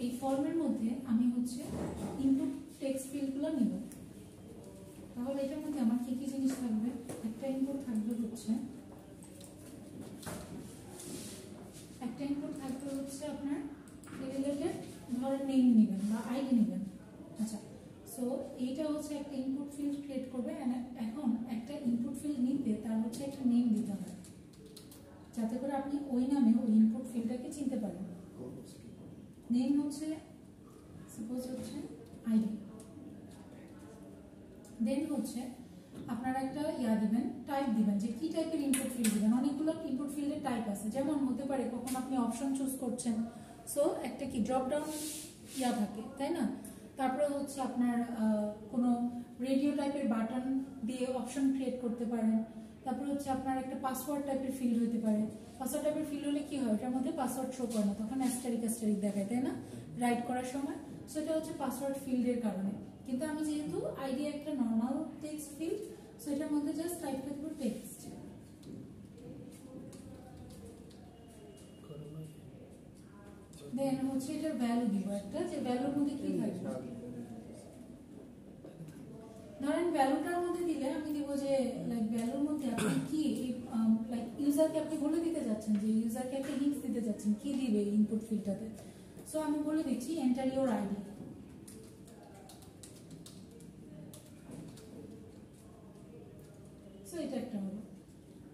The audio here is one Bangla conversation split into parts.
এই ফর্মের মধ্যে আমি হচ্ছে ইনপুট টেক্সট ফিল্ডগুলো নিব। তাহলে এটার মধ্যে আমার কি কি জিনিস থাকবে? একটা ইনপুট থাকবে হচ্ছে আপনার রিলেটেড ধরেন নেম নেবেন বা আইডি নেবেন। আচ্ছা, সো এইটা হচ্ছে একটা ইনপুট ফিল্ড ক্রিয়েট করবে। এখন একটা ইনপুট ফিল্ড নিতে তার হচ্ছে একটা নেম দিতে হয়, যাতে করে আপনি ওই নামে ওই ইনপুট ফিল্ডটাকে চিনতে পারেন। নেম হচ্ছে সাপোজ হচ্ছে আইডি, দেন হচ্ছে আপনারা একটা দিবেন, টাইপ দিবেন যে কি টাইপের ইনপুট ফিল্ড দিবেন। অনেকগুলো ইনপুট ফিল্ডের টাইপ আছে, যেমন হতে পারে কখন আপনি অপশন চুজ করছেন, সো একটা কি ড্রপ ডাউন থাকে, তাই না? তারপরে হচ্ছে আপনার কোনো রেডিও টাইপের বাটন দিয়ে অপশন ক্রিয়েট করতে পারেন। তারপরে হচ্ছে আপনার একটা পাসওয়ার্ড টাইপের ফিল্ড হতে পারে। পাসওয়ার্ড টাইপের ফিল্ড হলে কি হয়, ওটার মধ্যে পাসওয়ার্ড শো করে না, তখন অ্যাস্টারিক দেখায়, তাই না, রাইট করার সময়। সো এটা হচ্ছে পাসওয়ার্ড ফিল্ডের কারণে। কিন্তু আমি যেহেতু আইডি একটা নর্মাল টেক্সট ফিল্ড, সো এটার মধ্যে জাস্ট টাইপ করব টেক্সট। দেন হচ্ছে এটার ভ্যালু দিব একটা, যে ভ্যালুর মধ্যে কি থাকবে। ধরেন ভ্যালুটার মধ্যে দিলে আমি দিব যে লাইক ভ্যালুর মধ্যে আপনি কি লাইক ইউজারকে আপনি বলে দিতে যাচ্ছেন, যে ইউজারকে একটা হিন্টস দিতে যাচ্ছেন কি দিবে ইনপুট ফিল্ডটাতে। সো আমি বলে দিচ্ছি এন্টার ইওর আইডি। সো এটা একটা হলো।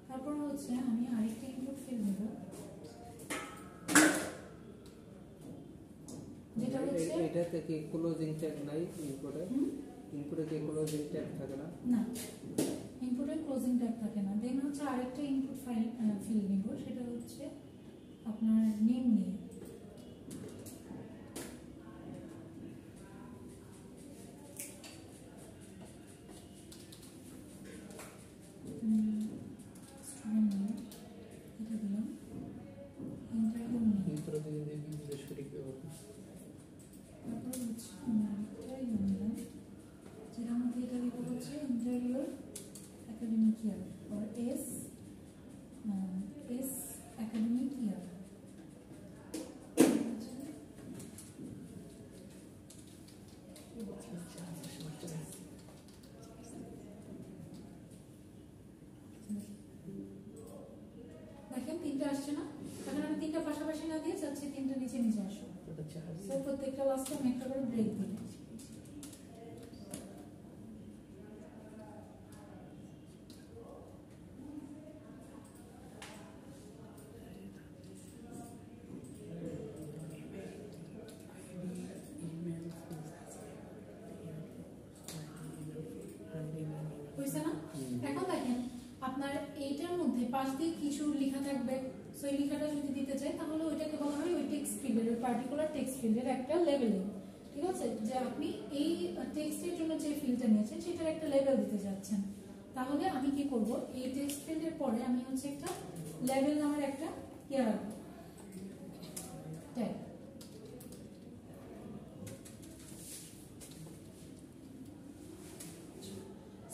তারপর হচ্ছে আমি আরেকটা ইনপুট ফিল্ড নেব, যেটা হচ্ছে এটাতে কি ক্লোজিং ট্যাগ নাই ইনপুটে? ইনপুটে কি ক্লোজিং ট্যাগ থাকে না? না, ইনপুটে ক্লোজিং ট্যাগ থাকে না। দেন হচ্ছে আরেকটা ইনপুট ফিল্ড নিব, সেটা হচ্ছে আপনার নেম নিয়ে। দেখেন তিনটা আসছে না, এখন আমি তিনটা পাশাপাশি না দিয়ে চাচ্ছি তিনটা নিচে নিচে আসো। সো প্রত্যেকটা লাস্টে আমি একটা করে ব্রেক দিই। এখন দেখেন আপনার এইটার মধ্যে পাশ দিয়ে কিছু লেখা থাকবে, সো এই লেখাটা যদি দিতে চাই তাহলে ওইটাকে বলা হয় ওই টেক্সট ফিল্ডের, ওই পার্টিকুলার টেক্সট ফিল্ডের একটা লেভেলিং। ঠিক আছে, যে আপনি এই টেক্সটের জন্য যে ফিল্ডটা নিয়েছেন সেটার একটা লেভেল দিতে যাচ্ছেন। তাহলে আমি কি করব, এই টেক্সট ফিল্ডের পরে আমি হচ্ছে একটা লেভেল নামের একটা রাখবো, ট্যাগ।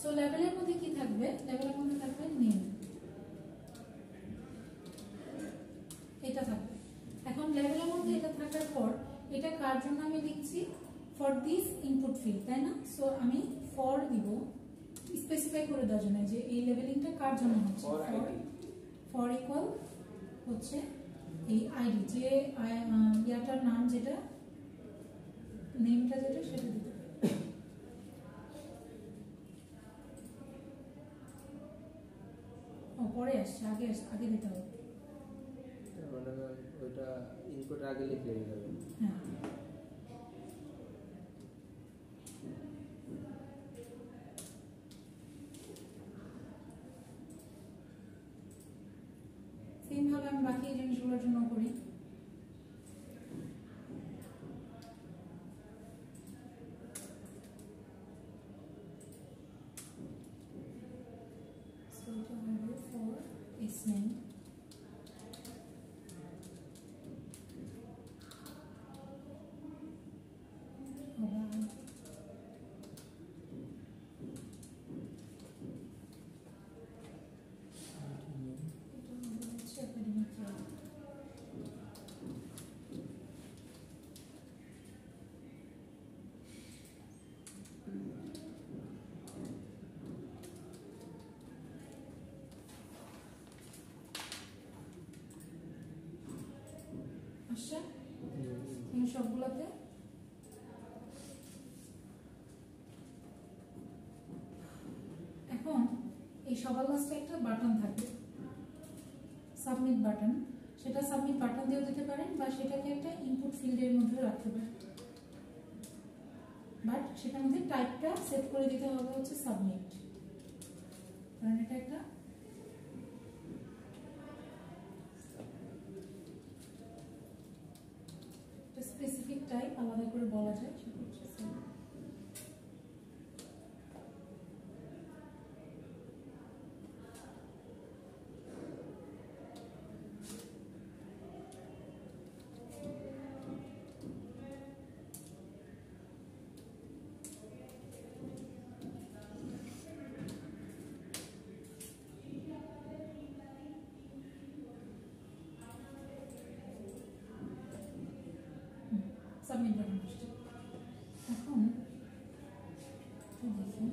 সো লেভেলের মধ্যে কি থাকবে, লেভেলের মধ্যে থাকবে নেম, এটা থাকবে। এখন লেভেলের মধ্যে এটা থাকার পর এটা কার জন্য আমি লিখছি, ফর দিস ইনপুট ফিল্ড, তাই না? সো আমি ফর দিব, স্পেসিফাই করে দেওয়ার জন্য যে এই লেভেলিংটা কার জন্য হচ্ছে। ফর ইকুয়াল হচ্ছে এই আইডি, যে ইয়াটার নাম যেটা, নেমটা যেটা সেটা দিতে হবে। পরে আসছে, আগে দিতে হবে। মানে ওইটা ইনপুট আগে লিখে দিতে হবে। হ্যাঁ, সেম ভাবে আমি বাকি জিনিসগুলোর জন্য করি। So এটা হবে for name, সবগুলোতে। এখন এই সবার লাস্টে একটা বাটন থাকবে, সাবমিট বাটন। সেটা সাবমিট বাটন দিয়েও দিতে পারেন বা সেটাকে একটা ইনপুট ফিল্ডের মধ্যে রাখতে পারেন, বাট সেটার মধ্যে টাইপটা সেট করে দিতে হবে হচ্ছে সাবমিট, কারণ এটা একটা স্পেসিফিক টাইপ, আলাদা করে বলা যায় সেটা হচ্ছে সাবমিট। সাবমিট বাটন আসছে। এখন দেখি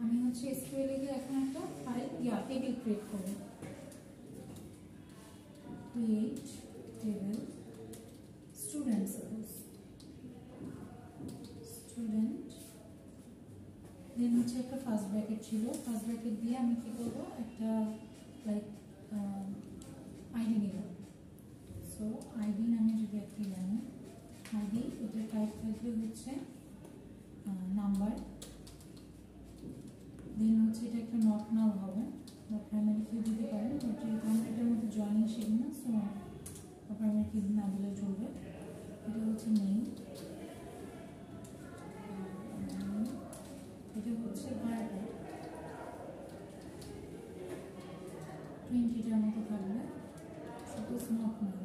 আমি হচ্ছে এসকিউএল এ এখন একটা ফাইল টেবিল ক্রিয়েট করব। Create table student, suppose student, then হচ্ছে একটা ফার্স্ট ব্র্যাকেট ছিল, ফার্স্ট ব্র্যাকেট দিয়ে আমি কি করব, একটা লাইক আইডি নিলাম। সো আইডি নামে যদি একটা জানি, আইডি এটা টাইপ থাকবে হচ্ছে নাম্বার, দেন হচ্ছে এটা একটা নট নাল হবে, বা প্রাইমারি কি দিতে পারেন, আমরা এটার মধ্যে জয়েনিং শিখি না, সো প্রাইমারি কি না দিলে চলবে। এটা হচ্ছে নেই, এটা হচ্ছে ভার্ব 20টার মতো থাকবে, সাপোজ নট নাল।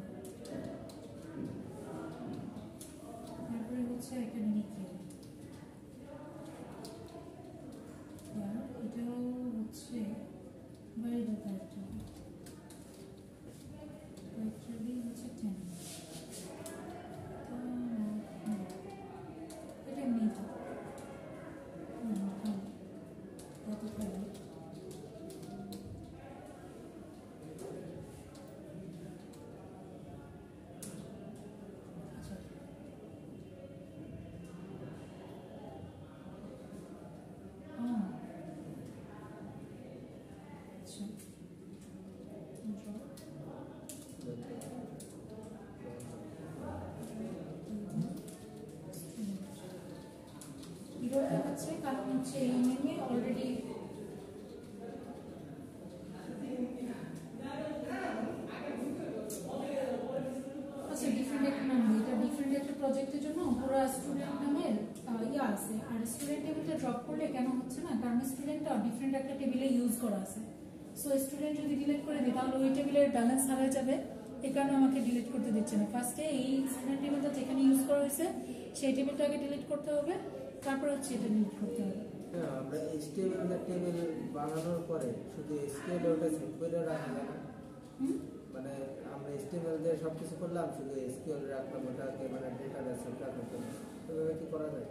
তারপরে হচ্ছে একাডেমিক ইয়ার, এটাও হচ্ছে বাইরে ক্যারেক্টার হচ্ছে 10, এটা এমনি তো কত খারাপ। আচ্ছা বিরোধটা হচ্ছে কারণ হচ্ছে এই নেমে অলরেডি আচ্ছা ডিফারেন্ট একটা নাম, এটা ডিফারেন্ট একটা প্রজেক্টের জন্য পুরো স্টুডেন্ট নামের আছে, আর স্টুডেন্ট টেবিলটা ড্রপ করলে কেন হচ্ছে না, কারণ স্টুডেন্টটা ডিফারেন্ট একটা টেবিলে ইউজ করা আছে। সো স্টুডেন্ট যদি ডিলিট করে দিই তাহলে ওই টেবিলের ব্যালেন্স হারিয়ে যাবে, এই কারণে আমাকে ডিলিট করতে দিচ্ছে না। ফার্স্টে এই স্টুডেন্ট টেবিলটা যেখানে ইউজ করা হয়েছে সেই টেবিলটাকে ডিলিট করতে হবে, তারপর হচ্ছে এটা ডিলিট করতে হবে। হ্যাঁ, আমরা HTML টেবিল বানানোর পরে শুধু SQL ওটা সেভ করে রাখা যায় না, মানে আমরা HTML দিয়ে সব কিছু করলাম, শুধু SQL রাখলাম, ওটাকে মানে ডেটা সেভ রাখলাম, এভাবে কি করা যায়?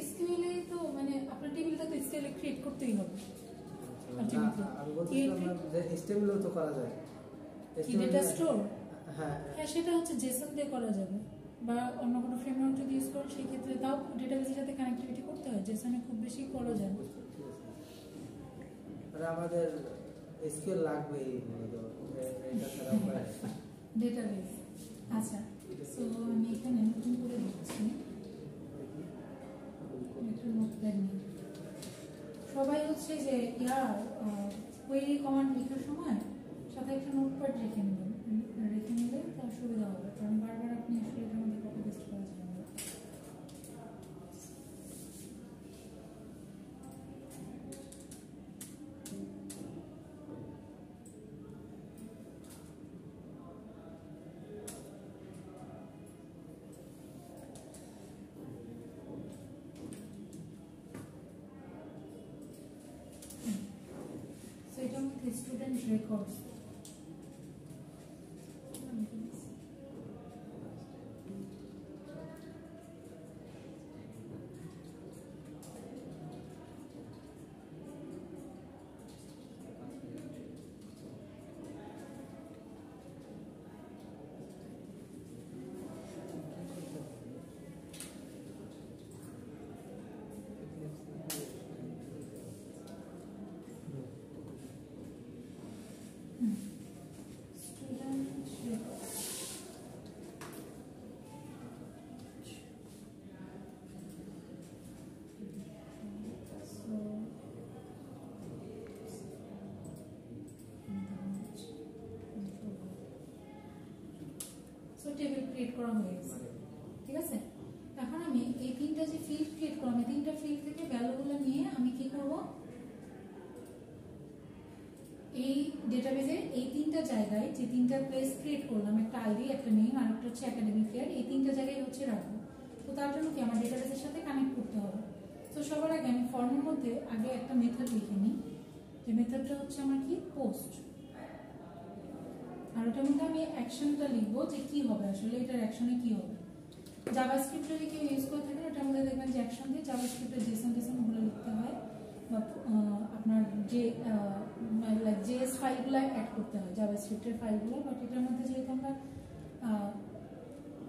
SQL এ তো মানে আপনার টেবিলটা তো SQL এ ক্রিয়েট করতেই হবে। আমি বলছিলাম যে HTML তো করা যায়, কি ডেটা স্টোর? হ্যাঁ হ্যাঁ, সেটা হচ্ছে জেসন দিয়ে করা যাবে, বা অন্য কোনো ফ্রেমওয়ার্ক যদি ইউজ করেন সেই ক্ষেত্রে তাও ডেটাবেসের সাথে কানেক্টিভিটি করতে হয়, জেসনে খুব বেশি করা যায় না। আর আমাদের SQL লাগবে এটা ছাড়া উপায় ডেটাবেস। আচ্ছা, সো আমি এখানে নতুন করে দিচ্ছি একটা নোটপ্যাড নিয়ে। সবাই হচ্ছে যে কোয়েরি কমান্ড লেখার সময় সাথে একটা নোটপ্যাড রেখে নেবেন, রেখে নিলে তার সুবিধা হবে, কারণ বারবার আপনি আসলে এটার মধ্যে কপি পেস্ট করা যায় না। So এটা মধ্যে স্টুডেন্ট রেকর্ডস, করা হয়ে গেছে, ঠিক আছে। এখন আমি এই তিনটা যে ফিল্ড ক্রিয়েট করলাম, এই তিনটা ফিল্ড থেকে ভ্যালুগুলো নিয়ে আমি কি করব, এই ডেটাবেজে এই তিনটা জায়গায় যে তিনটা প্লেস ক্রিয়েট করলাম, একটা আইডি, একটা নেম আর একটা হচ্ছে একাডেমিক ইয়ার, এই তিনটা জায়গায় হচ্ছে রাখবো। তো তার জন্য কি আমার ডেটাবেজের সাথে কানেক্ট করতে হবে। তো সবার আগে আমি ফর্মের মধ্যে আগে একটা মেথড লিখে নিই, যে মেথডটা হচ্ছে আমার কি পোস্ট, আর ওটার মধ্যে আমি অ্যাকশনটা লিখবো যে কি হবে আসলে, এটার অ্যাকশনে কি হবে। জাভাস্ক্রিপ্ট যদি কেউ ইউজ করে থাকেন ওটার মধ্যে দেখবেন যে অ্যাকশন দিয়ে জাভাস্ক্রিপ্টের জেসন ওগুলো লিখতে হয়, বা আপনার যে জেএস ফাইলগুলো অ্যাড করতে হয় জাভাস্ক্রিপ্টের ফাইলগুলো। বাট এটার মধ্যে যেহেতু আমরা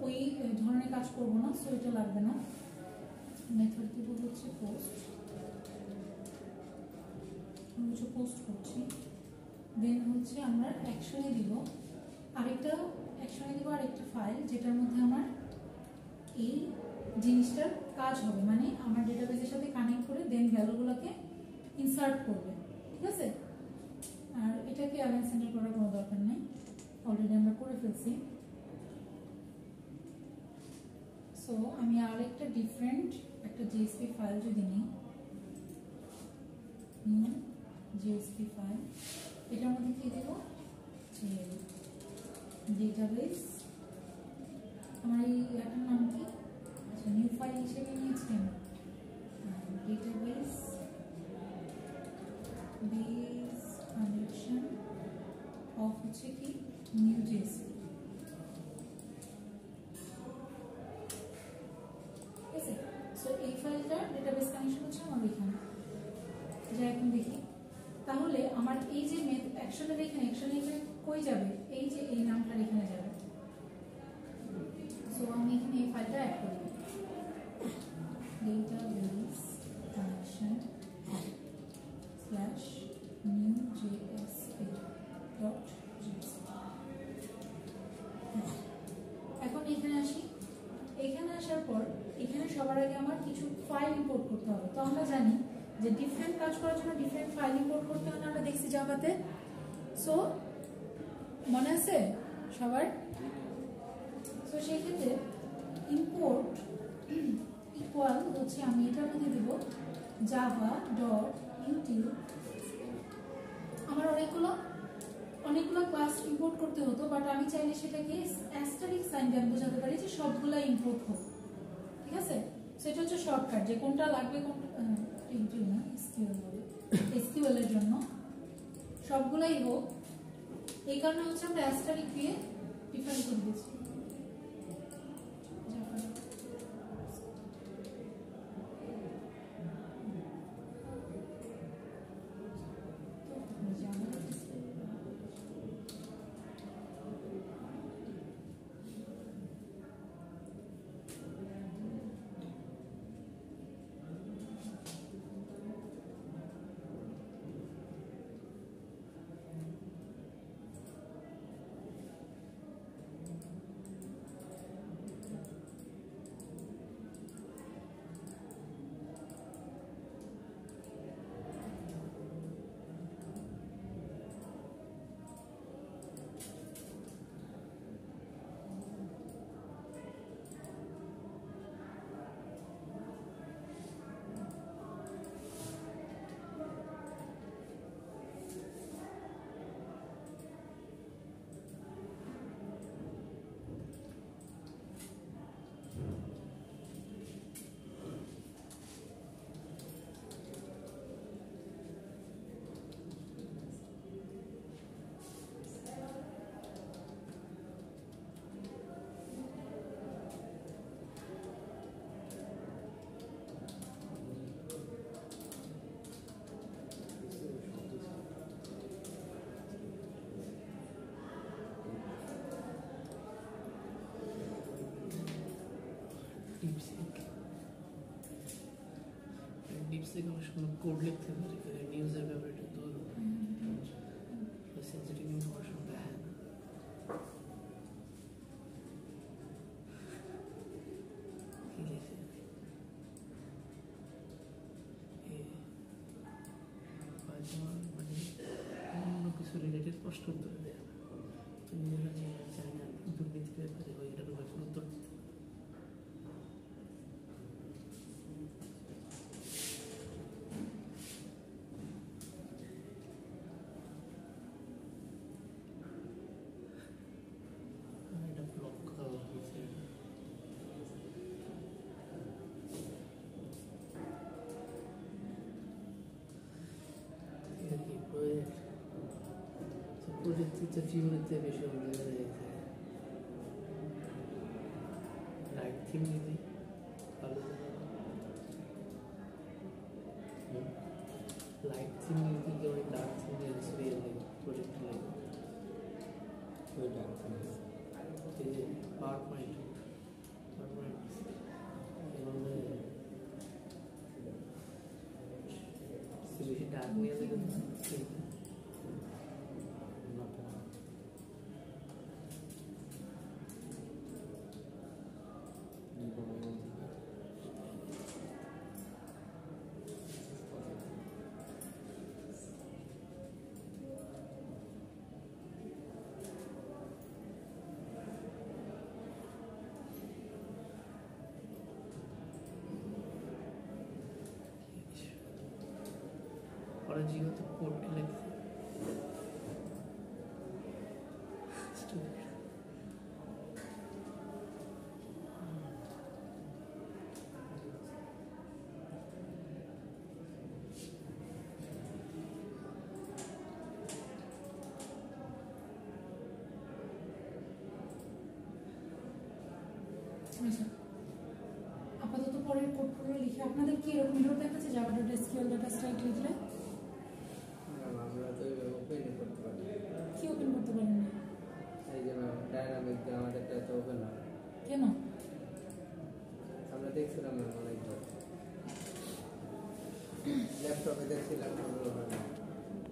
ওই ধরনের কাজ করবো না, সো এটা লাগবে না। মেথড দিব হচ্ছে পোস্ট, পোস্ট করছি। দেন হচ্ছে আমরা অ্যাকশনে দিব আরেকটা ফাইল, যেটার মধ্যে আমার এই জিনিসটার কাজ হবে, মানে আমার ডেটাবেজের সাথে কানেক্ট করে দেন ভ্যালুগুলোকে ইনসার্ট করবে, ঠিক আছে। আর এটাকে অ্যালাইন সেন্টার করার কোনো দরকার নেই, অলরেডি আমরা করে ফেলছি। সো আমি আরেকটা ডিফারেন্ট একটা জেএসপি ফাইল যদি নিই, জেএসপি ফাইল, এটার মধ্যে কি দেব, যে ডেটাবেস, আমার এই এটার নাম কি, আচ্ছা নিউ ফাইল হিসেবে নিয়েছি আমি, ডেটাবেস বেস কানেকশন অফ হচ্ছে কি নিউ জেএসপি, ঠিক আছে। সো এই ফাইলটা ডেটাবেস কানেকশন হচ্ছে আমার এখানে, যা এখন দেখি। তাহলে আমার এই যে অ্যাকশনের এখানে কই যাবে, এই যে এই নামটার এখানে যাবে। সো আমি এখানে এই ফাইলটা অ্যাড করি, database connection slash new JSP dot JSP. এখন এখানে আসি, এখানে আসার পর এখানে সবার আগে আমার কিছু ফাইল ইম্পোর্ট করতে হবে। তো আমরা জানি যে ডিফারেন্ট কাজ করার জন্য ডিফারেন্ট ফাইল ইম্পোর্ট করতে হয়, আমরা দেখছি জাভাতে। সো মনে আছে সবার? সো সেই ক্ষেত্রে ইম্পোর্ট ইকুয়াল হচ্ছে আমি এটার মধ্যে দেব জাভা ডট ইউটিল। আমার অনেকগুলো ক্লাস ইম্পোর্ট করতে হতো, বাট আমি চাইলে সেটাকে অ্যাস্টারিক সাইন দিয়ে বোঝাতে পারি যে সবগুলা ইম্পোর্ট হোক, ঠিক আছে। সেটা হচ্ছে শর্টকাট, যে কোনটা লাগবে কোনটা ইউটিল না এসকিউএল এর জন্য সবগুলাই হোক, এই কারণে হচ্ছে আমরা অ্যাস্টারিক দিয়ে ডিফাইন করে দিয়েছি। ডিপসিক অনেক সময় কোড লিখতে পারি, নিউজের ব্যাপারে একটু দূর সেন্সিটিভ ইনফরমেশন দেয় না। কি লিখে মানে অন্য কিছু রিলেটেড প্রশ্ন উত্তর দেয় না, নিজেরা যে চায় না দুর্নীতি ব্যাপারে ওইটার উপর উত্তর দিতে এটা ব্লক করা হয়েছে প্রযুক্তিতে জীবনেতে বেশি অভিযোগ হয়ে গেছে লাইট থিম যদি ভালো লাইট থিম যদি কেউ ডার্ক থিম দিয়ে প্রজেক্ট লাগে ওই ডাক এই যে পাওয়ার পয়েন্ট এভাবে বেশি ডার্ক নিয়ে যাবে ওরা যেহেতু কোড লিখছে আচ্ছা আপাতত পরের কোডগুলো লিখে আপনাদের কি এরকম এরর দেখাচ্ছে Java dot SQL dot strike লিখলে আমরা তো ওপেন করতে পারি কি ওপেন করতে পারেন না এই যে ডায়নামিক আমাদেরটা তো ওপেন হয় কেন আমরা দেখছিলাম অনেকবার ল্যাপটপে দেখছিলাম